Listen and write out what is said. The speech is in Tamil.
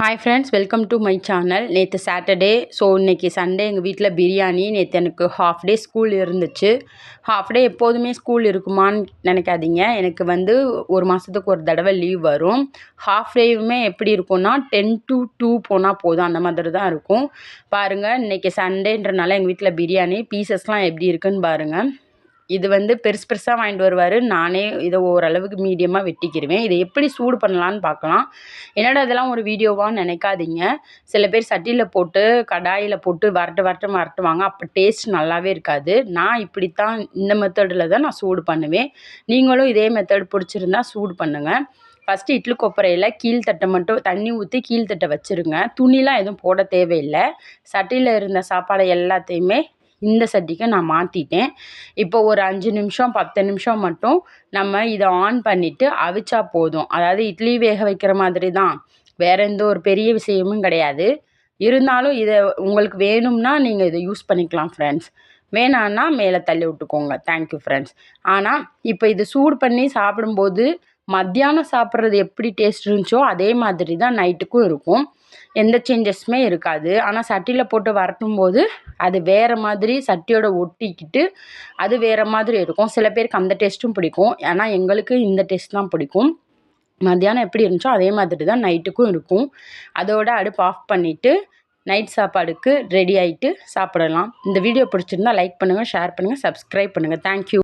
Hi friends, welcome to my channel. நேற்று சாட்டர்டே, ஸோ இன்றைக்கி சண்டே எங்கள் வீட்டில் பிரியாணி. நேற்று எனக்கு ஹாஃப் டே ஸ்கூல் இருந்துச்சு. ஹாஃப் டே எப்போதுமே ஸ்கூல் இருக்குமான்னு நினைக்காதீங்க. எனக்கு ஒரு மாதத்துக்கு ஒரு தடவை லீவ் வரும். ஹாஃப் டேவுமே எப்படி இருக்கும்னா 10 to 2 போனால் போதும், அந்த மாதிரி தான் இருக்கும். பாருங்கள், இன்றைக்கி சண்டேன்றனால எங்கள் வீட்டில் பிரியாணி. பீசஸ்லாம் எப்படி இருக்குன்னு பாருங்கள். இது பெருசு பெருசாக வாங்கிட்டு வருவார். நானே இதை ஓரளவுக்கு மீடியமாக வெட்டிக்கிடுவேன். இதை எப்படி சூடு பண்ணலான்னு பார்க்கலாம். என்னடா இதெல்லாம் ஒரு வீடியோவான்னு நினைக்காதீங்க. சில பேர் சட்டியில் போட்டு கடாயில் போட்டு வரட்டுவாங்க. அப்போ டேஸ்ட் நல்லாவே இருக்காது. நான் இப்படித்தான், இந்த மெத்தடில் தான் நான் சூடு பண்ணுவேன். நீங்களும் இதே மெத்தட் பிடிச்சிருந்தா சூடு பண்ணுங்கள். ஃபஸ்ட்டு இட்லி கொப்பரையில் கீழ்த்தட்டை மட்டும் தண்ணி ஊற்றி கீழ்த்தட்டை வச்சுருங்க. துணிலாம் எதுவும் போட தேவையில்லை. சட்டியில் இருந்த சாப்பாடை எல்லாத்தையுமே இந்த சட்டிக்கு நான் மாற்றிட்டேன். இப்போ ஒரு 5 நிமிஷம் 10 நிமிஷம் மட்டும் நம்ம இதை ஆன் பண்ணிவிட்டு அவிச்சா போதும். அதாவது இட்லி வேக வைக்கிற மாதிரி தான், வேறு எந்த ஒரு பெரிய விஷயமும் கிடையாது. இருந்தாலும் இதை உங்களுக்கு வேணும்னா நீங்கள் இதை யூஸ் பண்ணிக்கலாம் ஃப்ரெண்ட்ஸ். வேணான்னா மேலே தள்ளி விட்டுக்கோங்க. Thank you friends. ஆனால் இப்போ இது சூடு பண்ணி சாப்பிடும்போது மத்தியானம் சாப்பிட்றது எப்படி டேஸ்ட் இருந்துச்சோ அதே மாதிரி தான் நைட்டுக்கும் இருக்கும். எந்த சேஞ்சஸுமே இருக்காது. ஆனால் சட்டியில் போட்டு வரட்டும் போது அது வேறு மாதிரி சட்டியோட ஒட்டிக்கிட்டு அது வேறு மாதிரி இருக்கும். சில பேருக்கு அந்த டேஸ்ட்டும் பிடிக்கும். ஆனால் எங்களுக்கு இந்த டேஸ்ட் தான் பிடிக்கும். மத்தியானம் எப்படி இருந்துச்சோ அதே மாதிரி தான் நைட்டுக்கும் இருக்கும். அதோட அடுப்பு ஆஃப் பண்ணிவிட்டு நைட் சாப்பாடுக்கு ரெடி ஆகிட்டு சாப்பிடலாம். இந்த வீடியோ பிடிச்சிருந்தா லைக் பண்ணுங்கள், ஷேர் பண்ணுங்கள், சப்ஸ்கிரைப் பண்ணுங்கள். தேங்க்யூ.